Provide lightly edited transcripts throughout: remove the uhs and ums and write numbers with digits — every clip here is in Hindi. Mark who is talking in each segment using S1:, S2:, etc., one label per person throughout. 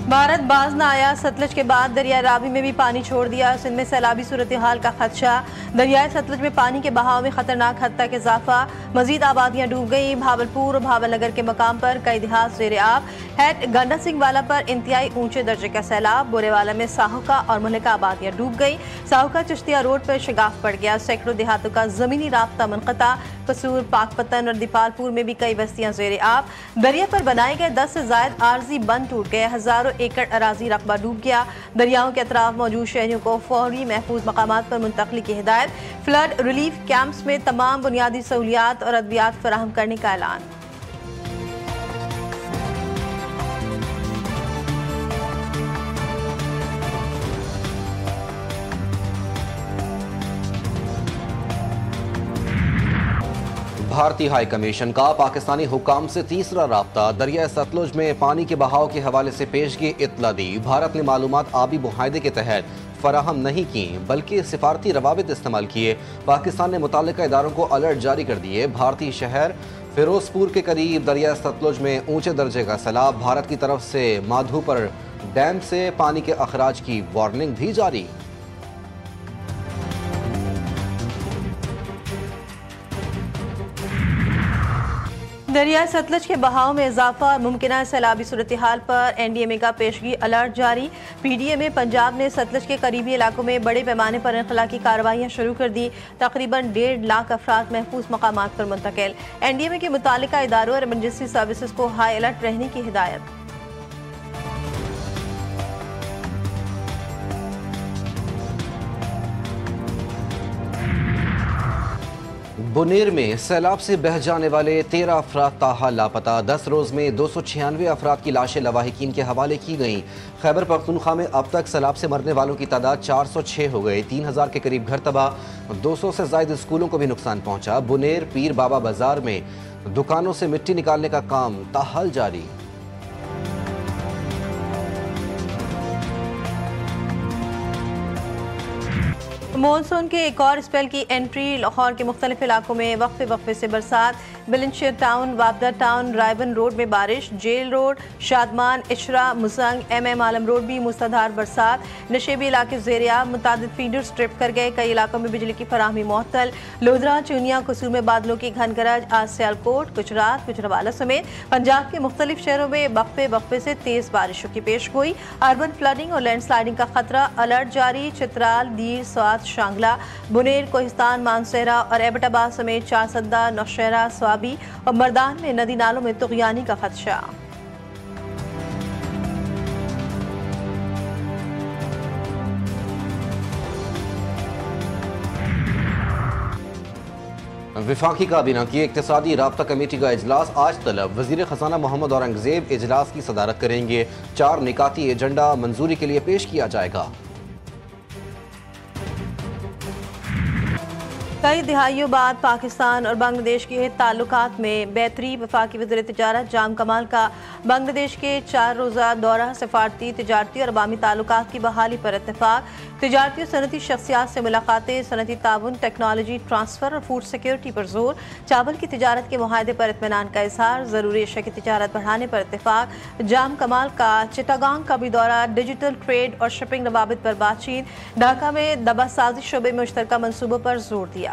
S1: भारत बाज न आया, सतलज के बाद दरिया रावी में भी पानी छोड़ दिया। सिंध में सैलाबी सूरत हाल का खदशा, दरियाए सतलज में पानी के बहाव में खतरनाक हद तक इजाफा, मजीद आबादियां डूब गई। भावलपुर और भावलनगर के मकाम पर कई देहात ज़ेर आब। हेड गंडा सिंह वाला पर इंतहाई ऊंचे दर्जे का सैलाब, बोरेवाला में साहुका और मुल्लिका आबादियां डूब गई। साहुका चिश्तिया रोड पर शगाफ पड़ गया, सैकड़ों देहातों का जमीनी राब्ता मुनक़ता। कसूर, पाकपतन और दीपालपुर में भी कई बस्तियां ज़ेर आब। दरिया पर बनाए गए 10 से ज़ायद आर्जी बंद टूट गए, हजारों एकड़ अराजी रकबा डूब गया। दरियाओं के अतराफ मौजूद शहरियों को फौरी महफूज मकामात पर मुंतकली की हिदायत। फ्लड रिलीफ कैंप्स में तमाम बुनियादी सहूलियात और अद्वियात फराहम करने का ऐलान।
S2: भारतीय हाई कमीशन का पाकिस्तानी हुकाम से तीसरा राब्ता, दरिया सतलुज में पानी के बहाव के हवाले से पेशगी इत्तला दी। भारत ने मालूमात आबी मुआहदे के तहत फराहम नहीं की बल्कि सिफारती रवाबित इस्तेमाल किए। पाकिस्तान ने मुताल्लिका इदारों को अलर्ट जारी कर दिए। भारतीय शहर फिरोजपुर के करीब दरिया सतलुज में ऊंचे दर्जे का सैलाब, भारत की तरफ से माधोपुर डैम से पानी के अखराज की वार्निंग भी जारी।
S1: दरिया सतलज के बहाव में इजाफा और मुमकिन सैलाबी सूरत हाल पर NDMA का पेशगी अलर्ट जारी। PDA में पंजाब ने सतलज के करीबी इलाकों में बड़े पैमाने पर इनखला की कार्रवाइयाँ शुरू कर दी। तकरीबन 1.5 लाख अफराद महफूज मकामात पर मुंतकिल। NDMA के मुतालिका इदारों और इमरजेंसी सर्विसेज को हाई अलर्ट रहने की हिदायत।
S2: बुनेर में सैलाब से बह जाने वाले 13 अफराद ताहाल लापता। 10 रोज में 296 अफराद की लाशें लवाहिकीन के हवाले की गईं। खैबर पख्तूनख्वा में अब तक सैलाब से मरने वालों की तादाद 406 हो गई। 3000 के करीब घर तबाह, 200 से ज्यादा स्कूलों को भी नुकसान पहुंचा। बुनेर पीर बाबा बाजार में दुकानों से मिट्टी निकालने का काम ताहाल जारी।
S1: मॉनसून के एक और स्पेल की एंट्री। लाहौर के मुख्तलिफ इलाकों में वक्फे वक्फे से बरसात। बिलंदशहर टाउन, वाबदा टाउन, रायबन रोड में बारिश। Jail road, Shadman, Ishra, मुसंग, MM आलम रोड भी मूसलाधार बरसात। नशेबी इलाके ज़ेरिया, मुतादिद फीडर्स ट्रिप कर गए। कई इलाकों में बिजली की फराहमी मुअत्तल। लोधरा, चुनिया, कसूर में बादलों की घन गरज। आज सियालकोट, गुजरात, गुजरावाला समेत पंजाब के मुख्तलिफ शहरों में वक्फे वक्फे से तेज बारिशों की पेश गोई। अर्बन फ्लडिंग और लैंडस्लाइडिंग का खतरा, अलर्ट जारी। चित्राल, दीर, स्वात, शांगला, बुनेर, कोहिस्तान, मानसेरा और एबटाबाद समेत चारसद्दा, नौशहरा, स्वाबी और मर्दान में नदी नालों में तुग़यानी का खदशा।
S2: विफाकी काबीना की इक्तिसादी राब्ता कमेटी का इजलास आज तलब। वज़ीर ख़जाना मोहम्मद औरंगज़ेब इजलास की सदारत करेंगे। 4 निकाती एजेंडा मंजूरी के लिए पेश किया जाएगा।
S1: कई दिहाइयों बाद पाकिस्तान और बांग्लादेश के ताल्लुकात में बेहतरी। वफाकी वज़ीर तिजारत जाम कमाल का बांग्लादेश के 4 रोज़ा दौरा। सफारती, तिजारती और अवामी ताल्लुकात की बहाली पर इत्तेफाक। तिजारती और सनती शख्सियात से मुलाकातें। सनती ताउन, टेक्नोलॉजी ट्रांसफ़र और फूड सिक्योरिटी पर जोर। चावल की तिजारत के मुआहदे पर इत्मीनान का इजहार। ज़रूरी अशिया की तिजारत बढ़ाने पर इत्तेफाक। जाम कमाल का चिटागांग का भी दौरा। डिजिटल ट्रेड और शिपिंग रवाबित पर बातचीत। ढाका में दबासाजी शोबे में मुश्तरका मनसूबों पर जोर दिया।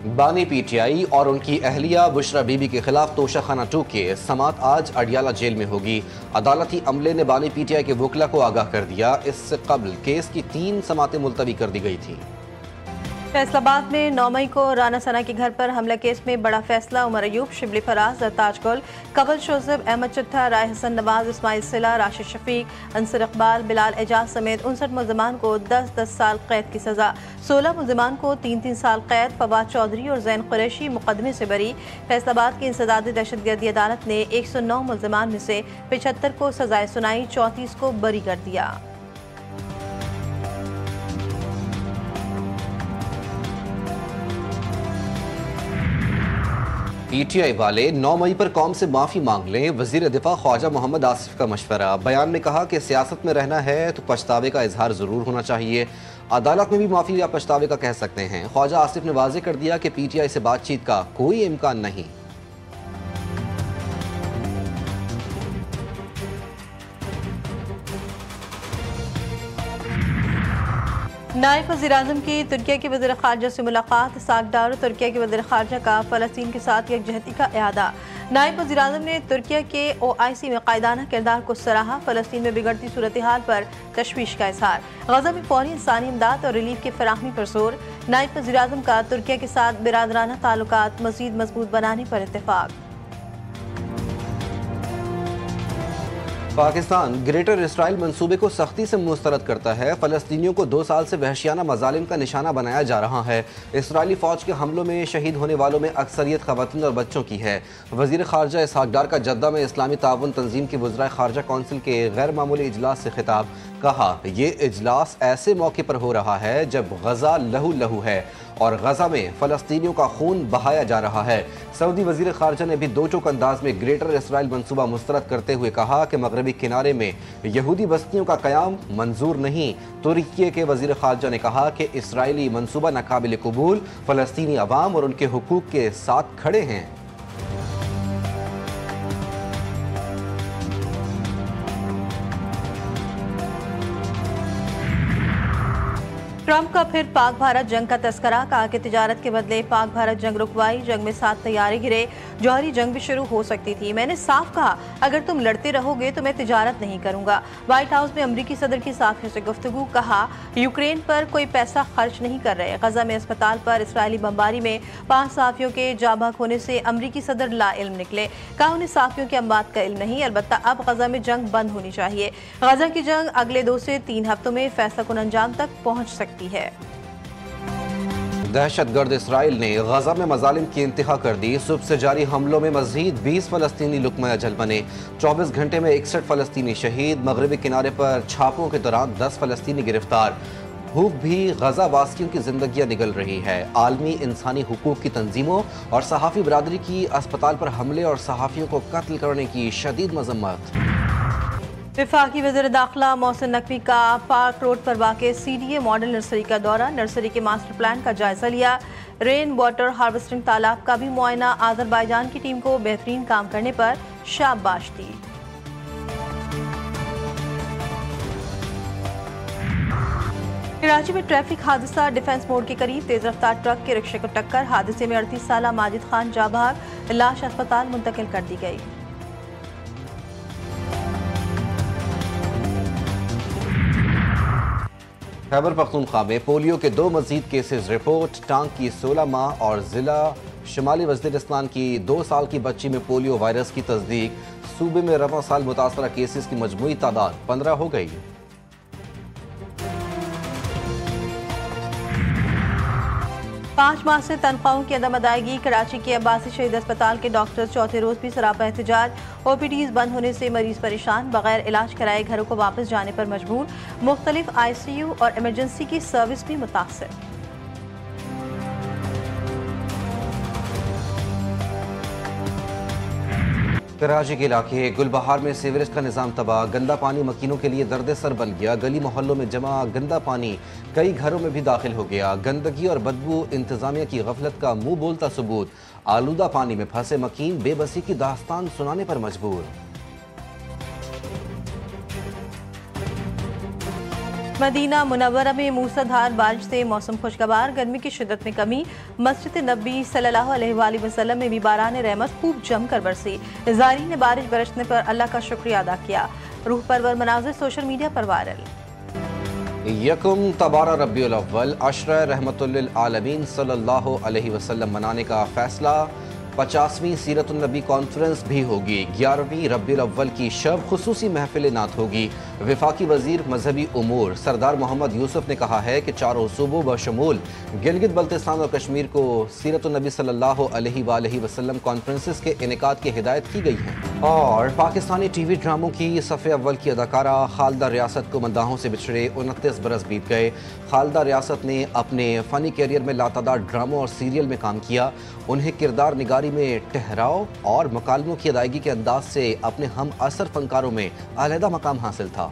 S2: बानी PTI और उनकी अहलिया बुशरा बीबी के खिलाफ तोशाखाना 2 केस। समात आज अडियाला जेल में होगी। अदालती अमले ने बानी PTI के वकला को आगाह कर दिया। इससे कबल केस की 3 समातें मुलतवी कर दी गई थी।
S1: फैसलाबाद में 9 मई को राना सना के घर पर हमला केस में बड़ा फैसला। उमर अयूब, शिबली फराज, अरताज गुल, कबल शोजब, अहमद चट्टा, राय हसन नवाज, इस्माइल सिला, राशिद शफीक, अंसर इकबाल, बिलाल एजाज समेत 59 मुलजमान को 10-10 साल कैद की सजा। 16 मुलजमान को 3-3 साल कैद। फवाद चौधरी और जैन कुरैशी मुकदमे से बरी। फैसलाबाद की इंसदादी दहशतगर्दी अदालत ने 109 मुलजमान में से 75 को सजाएं सुनाई, 34 को बरी कर दिया।
S2: PTI वाले 9 मई पर कौम से माफ़ी मांग लें। वज़ीर दिफा ख्वाजा मोहम्मद आसिफ का मशवरा। बयान में कहा कि सियासत में रहना है तो पछतावे का इजहार ज़रूर होना चाहिए। अदालत में भी माफी या पछतावे का कह सकते हैं। ख्वाजा आसिफ ने वाज़ेह कर दिया कि PTI से बातचीत का कोई इम्कान नहीं।
S1: नायब वज़ीर-ए-आज़म की तुर्की के वज़ीर ख़ारजा से मुलाकात। इस्हाक़ डार और तुर्की के वज़ीर ख़ारजा का फ़लस्तीन के साथ यकजहती का इआदा। नायब वज़ीर-ए-आज़म ने तुर्की के OIC में क़ायदाना किरदार को सराहा। फ़लस्तीन में बिगड़ती सूरत हाल पर तशवीश का इज़हार। गज़ा में फ़ौरी इंसानी इमदाद और रिलीफ की फ़राहमी पर जोर। नायब वज़ीर-ए-आज़म का तुर्की के साथ बिरादराना ताल्लुकात मज़ीद मजबूत बनाने पर इत्तेफ़ाक़।
S2: पाकिस्तान ग्रेटर इसराइल मंसूबे को सख्ती से मुस्तरद करता है। फ़लस्तीनियों को 2 साल से वहशियाना मज़ालिम का निशाना बनाया जा रहा है। इसराइली फ़ौज के हमलों में शहीद होने वालों में अक्सरियत ख़वातीन और बच्चों की है। वज़ीर ख़ारजा इस्हाक़ डार का जद्दा में इस्लामी ताउन तंजीम की वज़राए ख़ारजा कौंसिल के गैर मामूली इजलास से खिताब। कहा, ये इजलास ऐसे मौके पर हो रहा है जब गज़ा लहू लहू है और गज़ा में फ़लस्तीनियों का खून बहाया जा रहा है। सऊदी वज़ीर ख़ारजा ने भी दो टोक अंदाज में ग्रेटर इसराइल मंसूबा मुस्तरद करते हुए कहा कि मगरबी किनारे में यहूदी बस्तियों का क़याम मंजूर नहीं। तुर्की के वज़ीर ख़ारजा ने कहा कि इसराइली मंसूबा नाकाबिल कबूल, फ़लस्तीनी अवाम और उनके हुकूक के साथ खड़े हैं।
S1: ट्रंप का फिर पाक भारत जंग का तस्करा। कहा कि तिजारत के बदले पाक भारत जंग रुकवाई, जंग में 7 तैयारे गिरे, जौहरी जंग भी शुरू हो सकती थी। मैंने साफ कहा, अगर तुम लड़ते रहोगे तो मैं तिजारत नहीं करूंगा। व्हाइट हाउस में अमरीकी सदर की साफियों से गुफ्तगू। कहा, यूक्रेन पर कोई पैसा खर्च नहीं कर रहे। गजा में अस्पताल पर इसराइली बमबारी में 5 साफियों के जाबाक होने से अमरीकी सदर ला इल्म निकले। कहा, उन्हें साफियों की अमवात का इल्म नहीं, अलबत्ता अब गजा में जंग बंद होनी चाहिए। गजा की जंग अगले 2 से 3 हफ्तों में फैसलाकुन अंजाम तक पहुंच सकती है।
S2: दहशतगर्द इसराइल ने गजा में मजालिम की इंतहा कर दी। सुबह से जारी हमलों में मजीद 20 फ़लस्तीनी लुकमा अजल बने। 24 घंटे में 61 फ़लस्तीनी शहीद। मगरबी किनारे पर छापों के दौरान 10 फ़लस्तीनी गिरफ्तार। भूख भी गजा वासियों की जिंदगियां निगल रही है। आलमी इंसानी हुकूक की तंजीमों और सहाफ़ी बरादरी की अस्पताल पर हमले और सहाफ़ियों को कत्ल करने की शदीद मजम्मत।
S1: वफाकी वज़ीर दाखिला मोहसिन नकवी का पार्क रोड पर वाक़े CDA मॉडल नर्सरी का दौरा। नर्सरी के मास्टर प्लान का जायजा लिया। रेन वाटर हार्वेस्टिंग तालाब का भी मुआयना। आज़रबाईजान की टीम को बेहतरीन काम करने पर शाबाश दी। कराची में ट्रैफिक हादसा। डिफेंस मोड़ के करीब तेज रफ्तार ट्रक के रिक्शे को टक्कर। हादसे में 38 साला माजिद खान जाँ बहक। लाश अस्पताल मुंतकिल कर दी गई।
S2: खैबर पख्तूनख्वा में पोलियो के 2 मजीद केसेस रिपोर्ट। टांग की 16 माह और जिला शुमाली वज़ीरिस्तान की 2 साल की बच्ची में पोलियो वायरस की तस्दीक। सूबे में रवा साल मुतासरा केसेस की मजमूई तादाद 15 हो गई।
S1: 5 माह से तनख्वाहों की अदम अदायगी। कराची के अब्बासी शहीद अस्पताल के डॉक्टर चौथे रोज भी सरापा एहतजाज। OPDs बंद होने से मरीज परेशान। बगैर इलाज कराए घरों को वापस जाने पर मजबूर। मुख्तलिफ ICU और इमरजेंसी की सर्विस भी मुतासर।
S2: कराची के इलाके गुलबहार में सीवरेज का निज़ाम तबाह। गंदा पानी मकीनों के लिए दर्द सर बन गया। गली मोहल्लों में जमा गंदा पानी कई घरों में भी दाखिल हो गया। गंदगी और बदबू इंतजामिया की गफलत का मुंह बोलता सबूत। आलूदा पानी में फंसे मकीन बेबसी की दास्तान सुनाने पर मजबूर।
S1: मदीना मुनव्वरा में मूसलाधार बारिश से मौसम खुशगवार। गर्मी की शिद्दत में कमी। मस्जिद नबी सल्लल्लाहु अलैहि वसल्लम में भी बारान रहमत खूब जमकर बरसी। ज़ायरीन ने बारिश बरसने पर अल्लाह का शुक्रिया अदा किया। रूह परवर मनाज़िर सोशल मीडिया पर वायरल।
S2: यकुम तबारा रब्बिउल अव्वल अशरा रहमतुल लिल आलमीन सल्लल्लाहु अलैहि वसल्लम मनाने का फैसला। 50वीं सीरतुन नबी कॉन्फ्रेंस भी होगी। 11वीं रब्बिउल अव्वल की शब खुसूसी महफिल नात होगी। वफाकी वजीर मजहबी उमूर सरदार मोहम्मद यूसुफ ने कहा है कि चारों सूबों बशमूल गिलगित बल्तिस्तान और कश्मीर को सीरतुन नबी सल्लल्लाहु अलैहि वसल्लम कॉन्फ्रेंसेस के इनेकाद की हिदायत की गई है। और पाकिस्तानी TV ड्रामों की सफ़े अव्वल की अदाकारा खालिदा रियासत को मद्दाहों से बिछड़े 29 बरस बीत गए। खालिदा रियासत ने अपने फ़नी कैरियर में लातादार ड्रामों और सीरियल में काम किया। उन्हें किरदार निगारी में ठहराव और मकालमों की अदायगी के अंदाज से अपने हम असर फनकारों में अलहदा मकाम हासिल था।